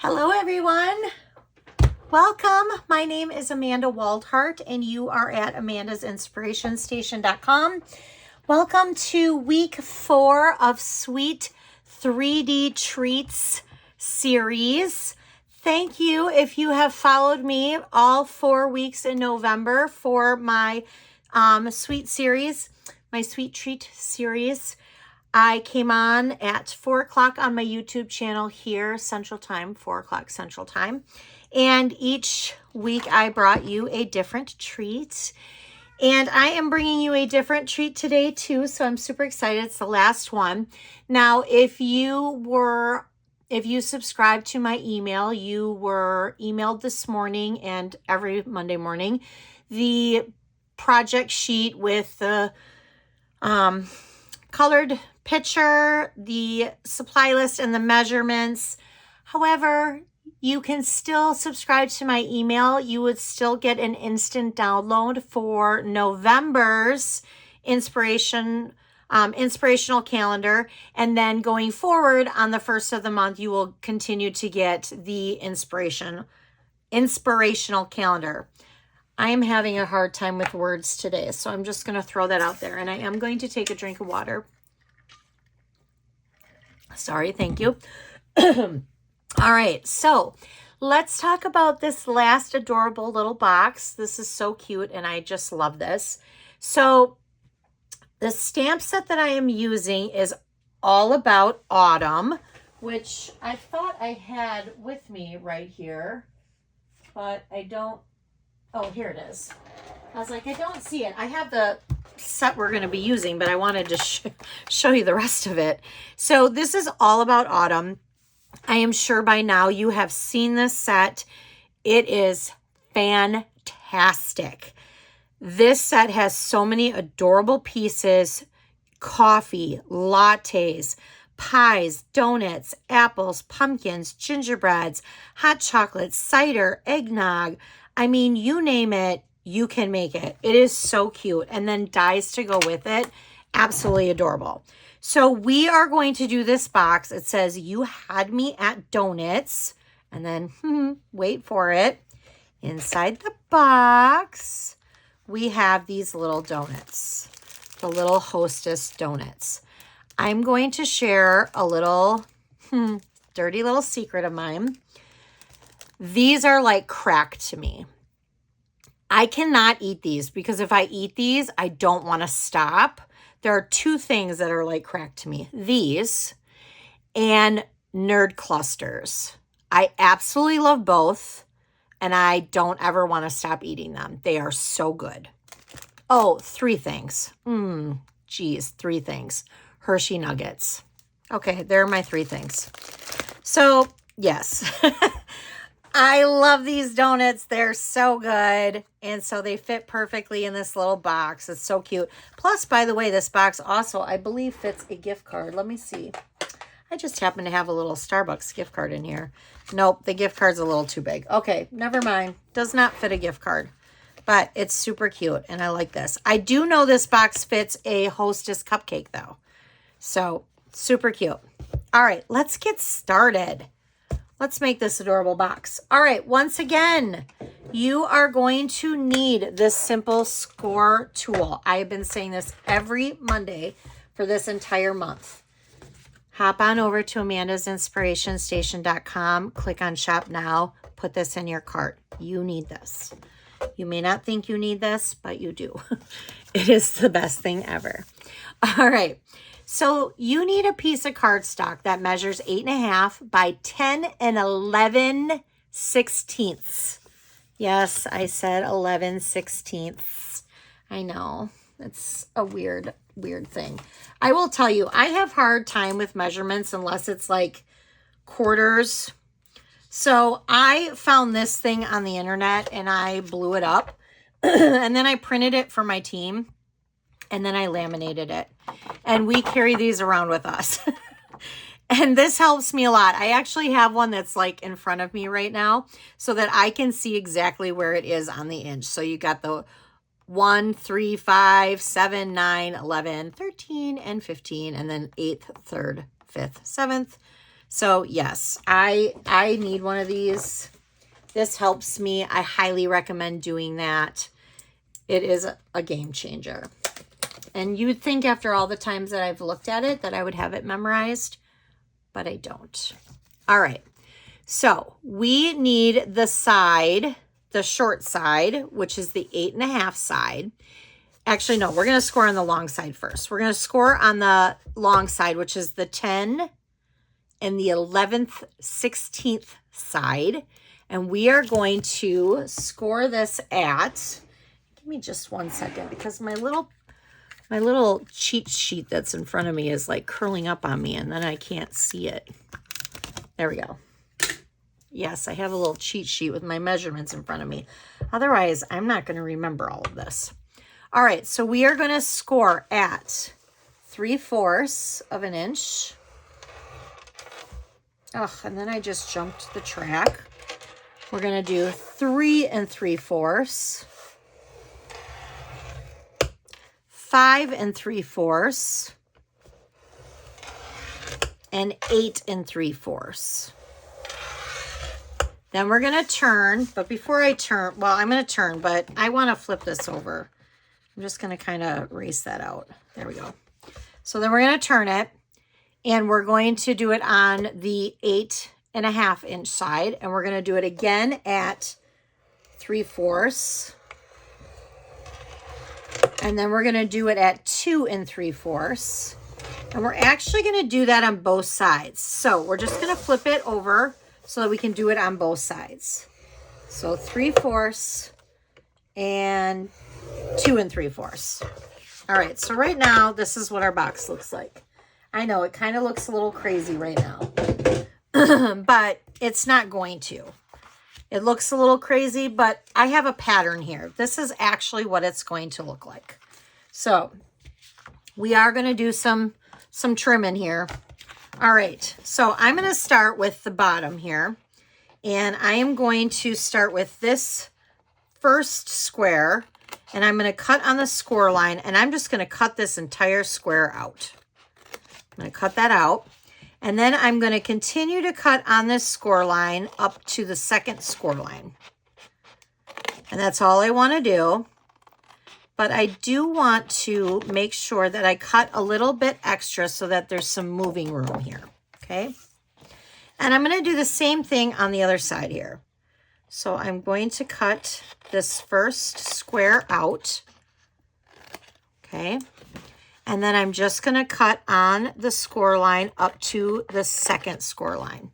Hello, everyone. Welcome. My name is Amanda Waldhart, and you are at amandasinspirationstation.com. Welcome to week 4 of Sweet 3D Treats series. Thank you if you have followed me all 4 weeks in November for my sweet series, my sweet treat series. I came on at 4 o'clock on my YouTube channel here, Central Time, 4 o'clock Central Time. And each week I brought you a different treat. And I am bringing you a different treat today too, so I'm super excited. It's the last one. Now, if you subscribed to my email, you were emailed this morning and every Monday morning, the project sheet with the colored picture, the supply list, and the measurements. However, you can still subscribe to my email. You would still get an instant download for November's inspirational calendar. And then going forward on the first of the month, you will continue to get the inspirational calendar. I am having a hard time with words today, so I'm just going to throw that out there. And I am going to take a drink of water. Sorry, thank you. All right, so let's talk about this last adorable little box. This is so cute, and I just love this. So the stamp set that I am using is all about autumn, which I thought I had with me right here, but I don't. Oh, here it is. I was like, I don't see it. I have the set we're going to be using, but I wanted to show you the rest of it. So this is all about autumn. I am sure by now you have seen this set. It is fantastic. This set has so many adorable pieces: coffee, lattes, pies, donuts, apples, pumpkins, gingerbreads, hot chocolates, cider, eggnog. I mean, you name it, you can make it. It is so cute. And then dies to go with it. Absolutely adorable. So we are going to do this box. It says, "You had me at donuts." And then, wait for it. Inside the box, we have these little donuts. The little Hostess donuts. I'm going to share a little dirty little secret of mine. These are like crack to me. I cannot eat these because if I eat these, I don't want to stop. There are 2 things that are like crack to me. These and Nerd Clusters. I absolutely love both, and I don't ever want to stop eating them. They are so good. Oh, 3 things. 3 things. Hershey Nuggets. Okay, there are my 3 things. So, yes. I love these donuts. They're so good. And so they fit perfectly in this little box. It's so cute. Plus, by the way, this box also, I believe, fits a gift card. Let me see. I just happen to have a little Starbucks gift card in here. Nope, the gift card's a little too big. Okay, never mind. Does not fit a gift card. But it's super cute, and I like this. I do know this box fits a Hostess cupcake, though. So, super cute. All right, let's get started. Let's make this adorable box. All right, once again, you are going to need this simple score tool. I have been saying this every Monday for this entire month. Hop on over to amandasinspirationstation.com, click on Shop Now, put this in your cart. You need this. You may not think you need this, but you do. It is the best thing ever. All right. So you need a piece of cardstock that measures 8.5 by 10 and 11/16. Yes, I said 11/16. I know. It's a weird thing. I will tell you, I have hard time with measurements unless it's like quarters. So I found this thing on the internet and I blew it up and then I printed it for my team. And then I laminated it. And we carry these around with us. And this helps me a lot. I actually have one that's like in front of me right now so that I can see exactly where it is on the inch. So you got the 1, 3, 5, 7, 9, 11, 13, and 15, and then 8th, 3rd, 5th, 7th, So yes, I need one of these. This helps me. I highly recommend doing that. It is a game changer. And you'd think after all the times that I've looked at it that I would have it memorized, but I don't. All right. So we need the side, the short side, which is the 8.5 side. Actually, no, we're going to score on the long side first. We're going to score on the long side, which is the 10 and the 11th, 16th side. And we are going to score this at, give me just 1 second, because my little cheat sheet that's in front of me is like curling up on me and then I can't see it. There we go. Yes, I have a little cheat sheet with my measurements in front of me. Otherwise, I'm not going to remember all of this. All right, so we are going to score at 3/4 of an inch. Oh, and then I just jumped the track. We're going to do 3 3/4, 5 3/4, and 8 3/4. Then we're going to turn, but before I turn, well, I'm going to turn, but I want to flip this over. I'm just going to kind of erase that out. There we go. So then we're going to turn it, and we're going to do it on the 8.5 inch side, and we're going to do it again at 3/4. And then we're going to do it at 2 3/4. And we're actually going to do that on both sides. So we're just going to flip it over so that we can do it on both sides. So 3/4 and 2 3/4. All right, so right now, this is what our box looks like. I know it kind of looks a little crazy right now, but it's not going to. It looks a little crazy, but I have a pattern here. This is actually what it's going to look like. So we are going to do some trimming here. All right, so I'm going to start with the bottom here, and I am going to start with this first square, and I'm going to cut on the score line, and I'm just going to cut this entire square out. I'm going to cut that out, and then I'm going to continue to cut on this score line up to the second score line. And that's all I want to do. But I do want to make sure that I cut a little bit extra so that there's some moving room here, okay? And I'm going to do the same thing on the other side here. So I'm going to cut this first square out, okay? And then I'm just going to cut on the score line up to the second score line.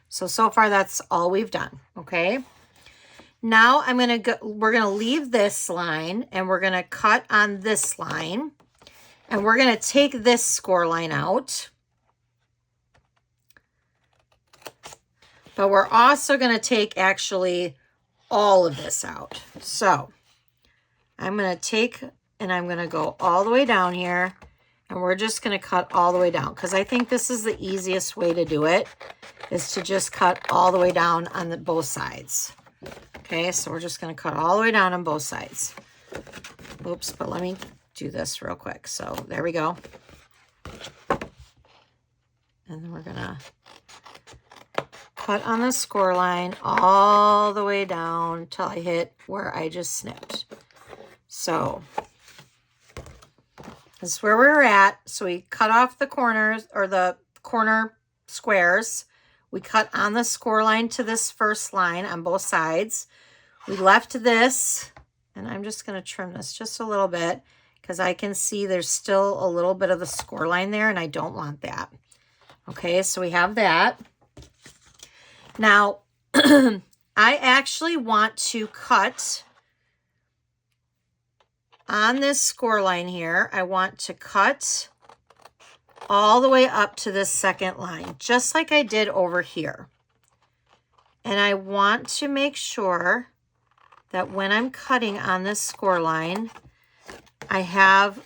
So far that's all we've done, okay? Now we're going to leave this line and we're going to cut on this line, and we're going to take this score line out. But we're also going to take actually all of this out. So I'm going to take and I'm going to go all the way down here, and we're just going to cut all the way down, because I think this is the easiest way to do it, is to just cut all the way down on both sides. Okay, so we're just going to cut all the way down on both sides. Oops, but let me do this real quick. So there we go. And then we're going to cut on the score line all the way down till I hit where I just snipped. So this is where we're at. So we cut off the corners, or the corner squares. We cut on the score line to this first line on both sides. We left this, and I'm just going to trim this just a little bit because I can see there's still a little bit of the score line there, and I don't want that. Okay, so we have that. Now, I actually want to cut on this score line here. I want to cut all the way up to this second line, just like I did over here. And I want to make sure that when I'm cutting on this score line, I have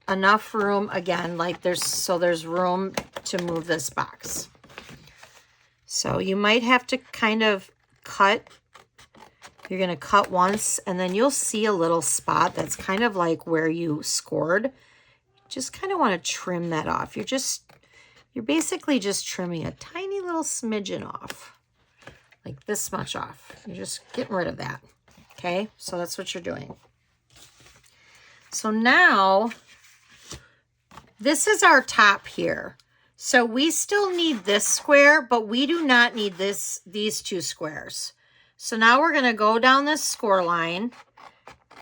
enough room again, like there's room to move this box. So you might have to kind of cut. You're going to cut once, and then you'll see a little spot that's kind of like where you scored. Just kind of want to trim that off. You're just you're basically just trimming a tiny little smidgen off, like this much off. You're just getting rid of that, okay? So that's what you're doing. So now, this is our top here. So we still need this square, but we do not need these two squares. So now we're gonna go down this score line,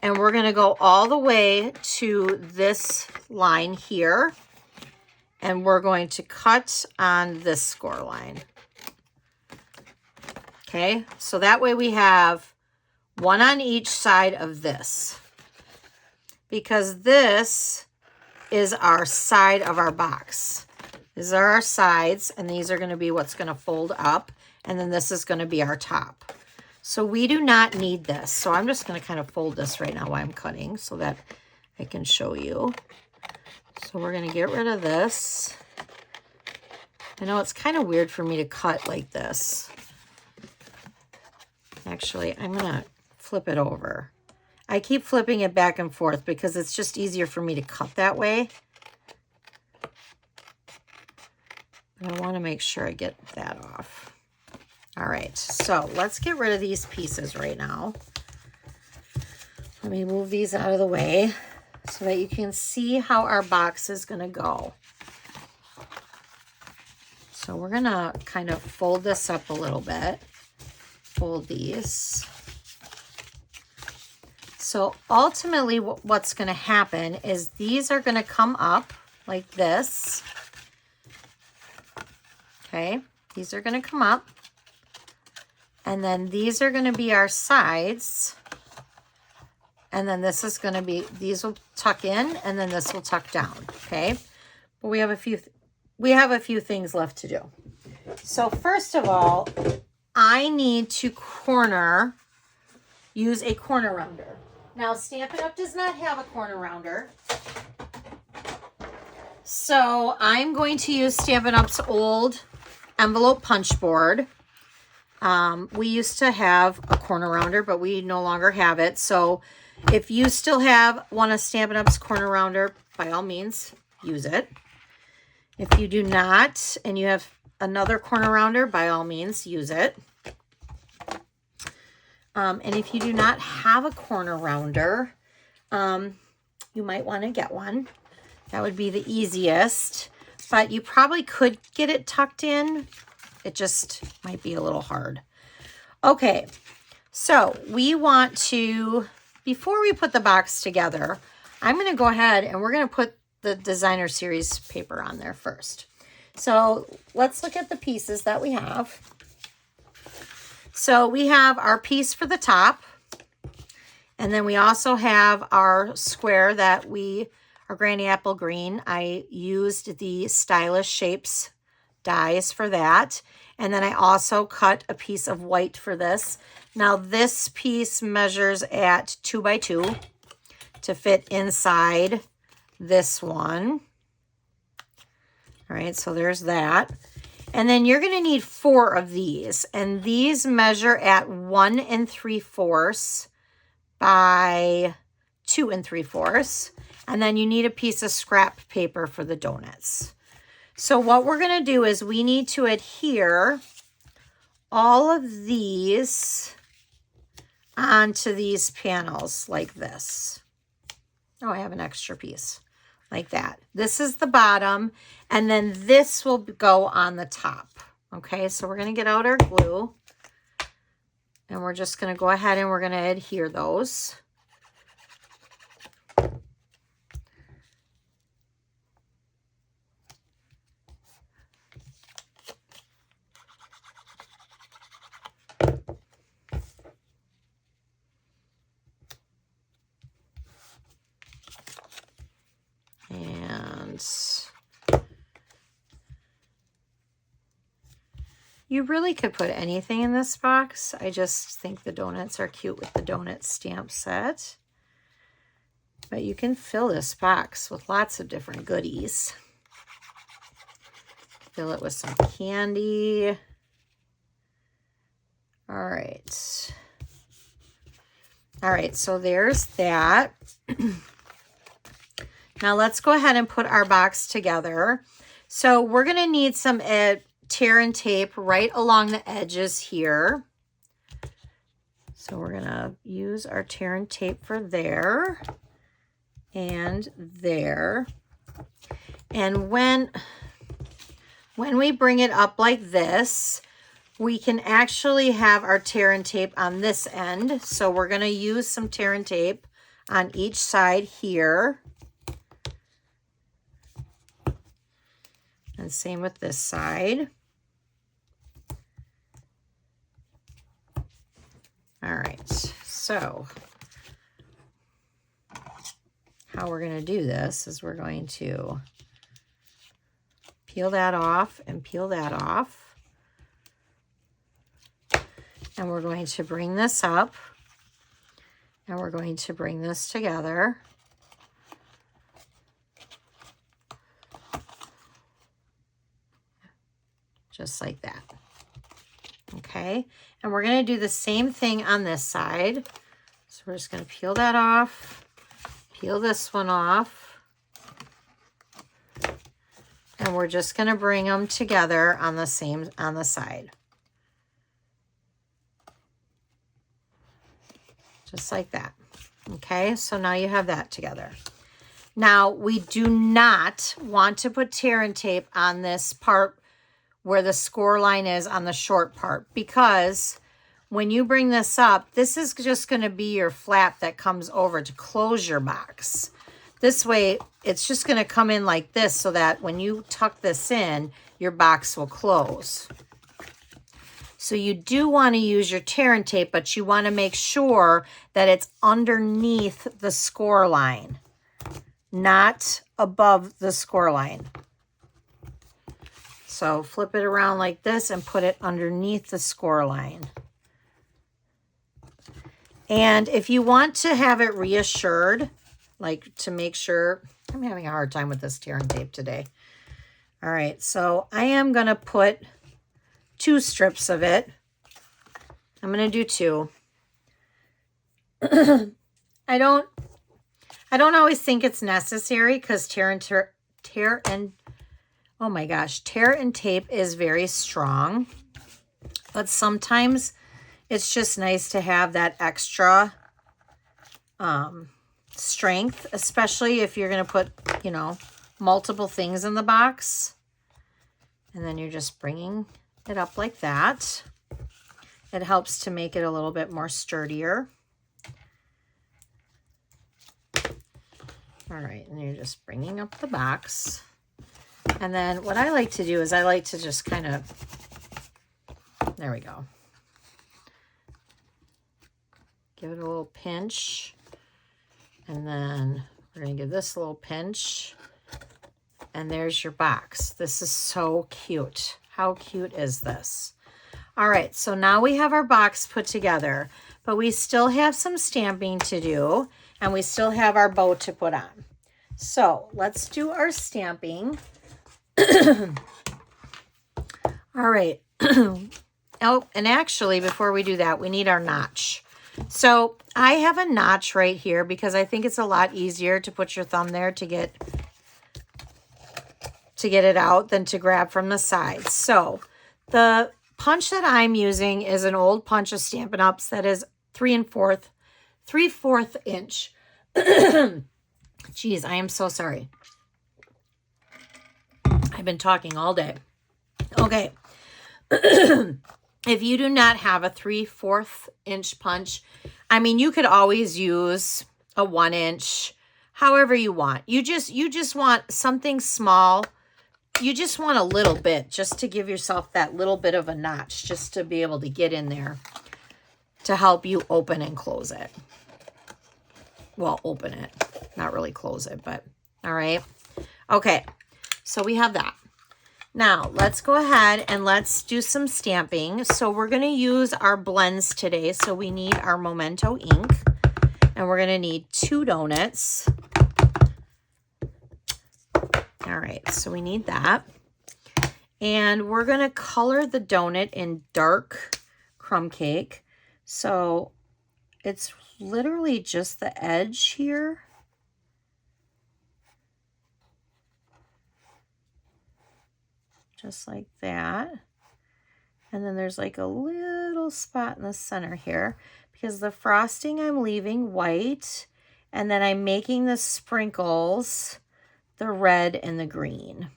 and we're gonna go all the way to this line here, and we're going to cut on this score line. Okay, so that way we have one on each side of this, because this is our side of our box. These are our sides, and these are gonna be what's gonna fold up, and then this is gonna be our top. So we do not need this. So I'm just gonna kind of fold this right now while I'm cutting so that I can show you. So we're gonna get rid of this. I know it's kind of weird for me to cut like this. Actually, I'm gonna flip it over. I keep flipping it back and forth because it's just easier for me to cut that way. But I wanna make sure I get that off. All right, so let's get rid of these pieces right now. Let me move these out of the way so that you can see how our box is gonna go. So we're gonna kind of fold this up a little bit. Fold these. So ultimately what's gonna happen is these are gonna come up like this. Okay, these are gonna come up. And then these are gonna be our sides. And then this is gonna be, these will tuck in, and then this will tuck down, okay? But we have a few things left to do. So first of all, I need to use a corner rounder. Now Stampin' Up! Does not have a corner rounder. So I'm going to use Stampin' Up!'s old envelope punch board. We used to have a corner rounder, but we no longer have it. So if you still have one of Stampin' Up!'s corner rounder, by all means, use it. If you do not, and you have another corner rounder, by all means, use it. And if you do not have a corner rounder, you might want to get one. That would be the easiest, but you probably could get it tucked in. It just might be a little hard. Okay, so we want to, before we put the box together, I'm going to go ahead and we're going to put the designer series paper on there first. So let's look at the pieces that we have. So we have our piece for the top, and then we also have our square that our Granny Apple Green. I used the Stylish Shapes dies for that. And then I also cut a piece of white for this. Now this piece measures at 2 by 2 to fit inside this one. All right, so there's that. And then you're gonna need 4 of these, and these measure at 1 3/4 by 2 3/4. And then you need a piece of scrap paper for the donuts. So what we're gonna do is we need to adhere all of these onto these panels like this. Oh, I have an extra piece like that. This is the bottom, and then this will go on the top. Okay, so we're gonna get out our glue, and we're just gonna go ahead and we're gonna adhere those. And you really could put anything in this box. I just think the donuts are cute with the donut stamp set. But you can fill this box with lots of different goodies. Fill it with some candy. All right. All right, so there's that. Now let's go ahead and put our box together. So we're going to need some tear and tape right along the edges here. So we're going to use our tear and tape for there and there. And when we bring it up like this, we can actually have our tear and tape on this end. So we're going to use some tear and tape on each side here. And same with this side. All right, so how we're going to do this is we're going to peel that off and peel that off. And we're going to bring this up and we're going to bring this together. Just like that. Okay, and we're going to do the same thing on this side. So we're just going to peel that off, peel this one off, and we're just going to bring them together on the side. Just like that. Okay, so now you have that together. Now, we do not want to put tear and tape on this part where the score line is on the short part, because when you bring this up, this is just going to be your flap that comes over to close your box. This way, it's just going to come in like this so that when you tuck this in, your box will close. So you do want to use your tear and tape, but you want to make sure that it's underneath the score line, not above the score line. So flip it around like this and put it underneath the score line. And if you want to have it reassured, like to make sure, I'm having a hard time with this tear and tape today. All right, so I am going to put 2 strips of it. I'm going to do 2. I don't always think it's necessary because tear and tape is very strong, but sometimes it's just nice to have that extra strength, especially if you're going to put, you know, multiple things in the box. And then you're just bringing it up like that. It helps to make it a little bit more sturdier. All right, and you're just bringing up the box. And then what I like to do is I like to just kind of, there we go. Give it a little pinch. And then we're going to give this a little pinch. And there's your box. This is so cute. How cute is this? All right, so now we have our box put together, but we still have some stamping to do, and we still have our bow to put on. So let's do our stamping. All right. Oh, and actually, before we do that, we need our notch. So I have a notch right here because I think it's a lot easier to put your thumb there to get it out than to grab from the side. So the punch that I'm using is an old punch of Stampin' Ups that is 3/4 inch. Geez, I am so sorry. I've been talking all day. Okay. If you do not have a 3/4 inch punch, I mean, you could always use a 1 inch, however you want. You just want something small. You just want a little bit, just to give yourself that little bit of a notch, just to be able to get in there to help you open and close it. Well, open it, not really close it, but all right. Okay, so we have that. Now, let's go ahead and let's do some stamping. So we're going to use our blends today. So we need our Memento ink, and we're going to need 2 donuts. All right, so we need that. And we're going to color the donut in dark crumb cake. So it's literally just the edge here. just like that. And then there's like a little spot in the center here because the frosting I'm leaving white, and then I'm making the sprinkles the red and the green.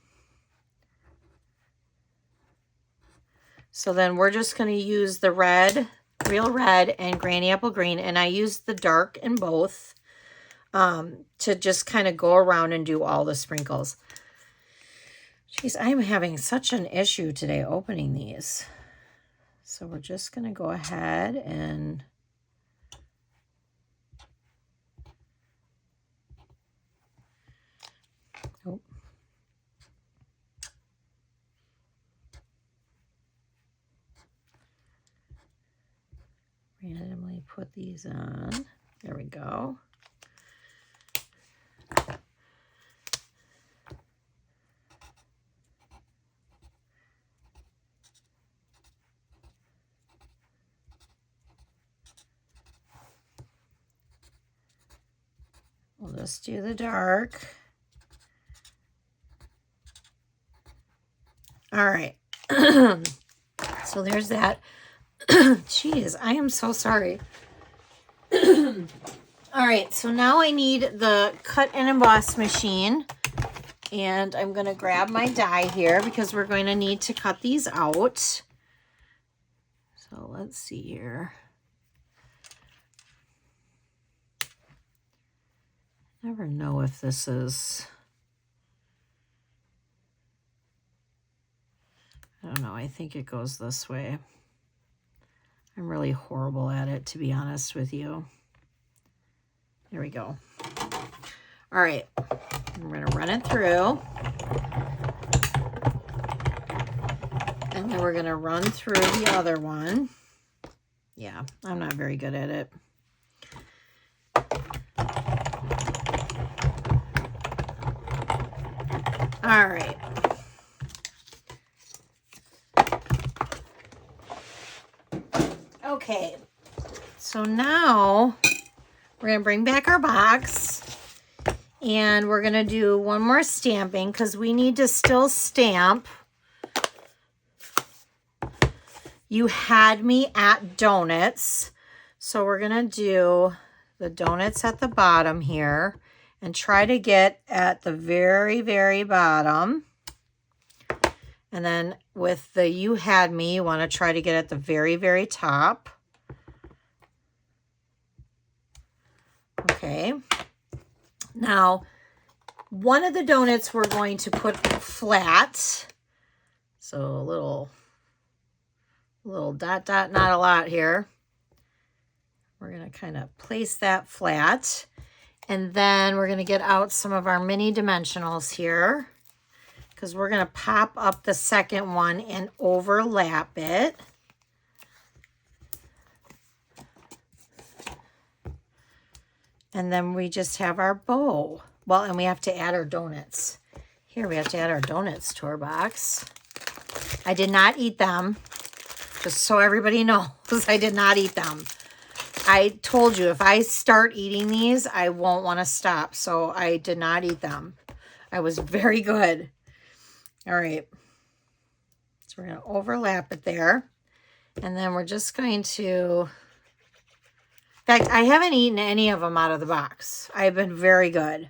So then we're just going to use the red, real red, and Granny Apple Green, and I used the dark in both to just kind of go around and do all the sprinkles. Jeez, I'm having such an issue today opening these. So we're just going to go ahead and randomly put these on. There we go. We'll just do the dark. All right. So there's that. Jeez, I am so sorry. All right, so now I need the cut and emboss machine. And I'm going to grab my die here because we're going to need to cut these out. So let's see here. Never know if this is... I don't know. I think it goes this way. I'm really horrible at it, to be honest with you. There we go. All right. I'm going to run it through. And then we're going to run through the other one. Yeah, I'm not very good at it. All right. Okay, so now we're going to bring back our box and we're going to do one more stamping because we need to still stamp You Had Me at Donuts. So we're going to do the donuts at the bottom here and try to get at the very, very bottom. And then with the You Had Me, you want to try to get at the very, very top. Okay. Now, one of the donuts we're going to put flat. So a little dot, dot, not a lot here. We're going to kind of place that flat. And then we're going to get out some of our mini dimensionals here, because we're going to pop up the second one and overlap it. And then we just have our bow. Well, and we have to add our donuts. Here, we have to add our donuts to our box. I did not eat them. Just so everybody knows, I did not eat them. I told you, if I start eating these, I won't want to stop. So I did not eat them. I was very good. All right. So we're going to overlap it there. And then we're just going to... In fact, I haven't eaten any of them out of the box. I've been very good.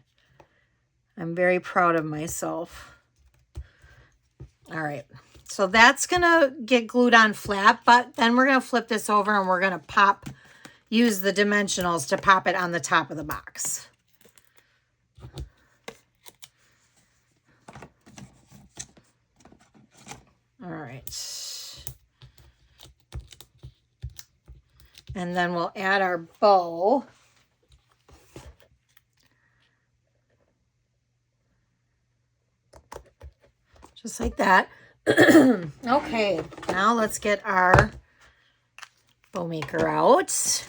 I'm very proud of myself. All right. So that's going to get glued on flat, but then we're going to flip this over and we're going to use the dimensionals to pop it on the top of the box. All right. And then we'll add our bow. Just like that. Okay, now let's get our bow maker out.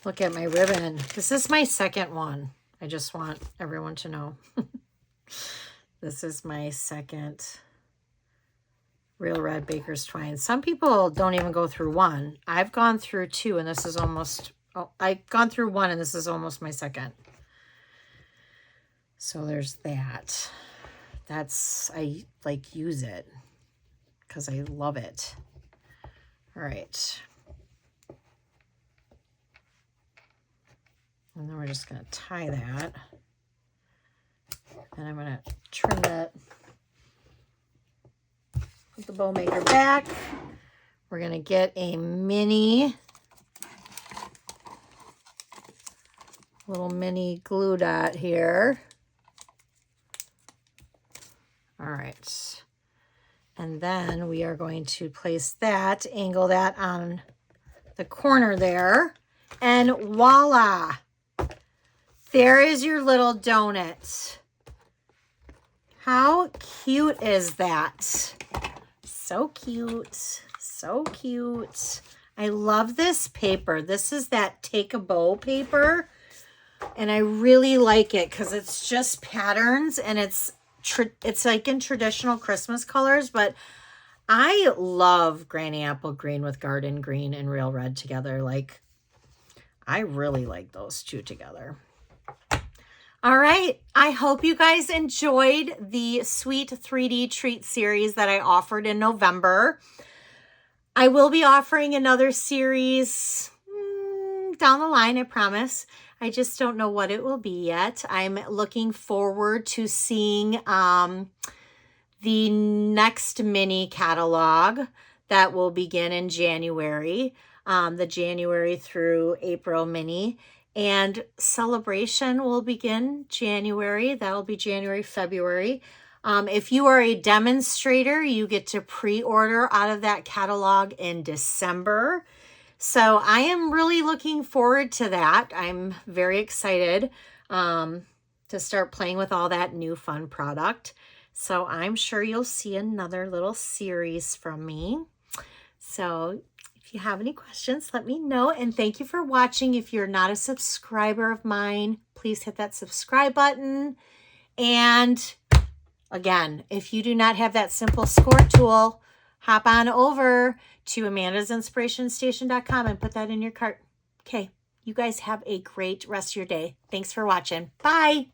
Look at my ribbon. This is my second one. I just want everyone to know. This is my second Real Red Baker's Twine. Some people don't even go through one. I've gone through two, and this is almost... Oh, I've gone through one, and this is almost my second. So there's that. I like use it because I love it. All right. And then we're just going to tie that. And I'm going to trim that. Put the bow maker back. We're going to get a little mini glue dot here. All right. And then we are going to place that, angle that on the corner there. And voila! There is your little donut. How cute is that? So cute. So cute. I love this paper. This is that Take a Bow paper. And I really like it because it's just patterns and it's like in traditional Christmas colors. But I love Granny Apple Green with Garden Green and Real Red together. Like, I really like those two together. All right, I hope you guys enjoyed the Sweet 3D Treat series that I offered in November. I will be offering another series down the line, I promise. I just don't know what it will be yet. I'm looking forward to seeing the next mini catalog that will begin in January, the January through April mini. And Celebration will begin January. That'll be January, February. If you are a demonstrator, you get to pre-order out of that catalog in December. So I am really looking forward to that. I'm very excited to start playing with all that new fun product. So I'm sure you'll see another little series from me. So if you have any questions, let me know. And thank you for watching. If you're not a subscriber of mine, please hit that subscribe button. And again, if you do not have that simple score tool, hop on over to amandasinspirationstation.com and put that in your cart. Okay, you guys have a great rest of your day. Thanks for watching. Bye.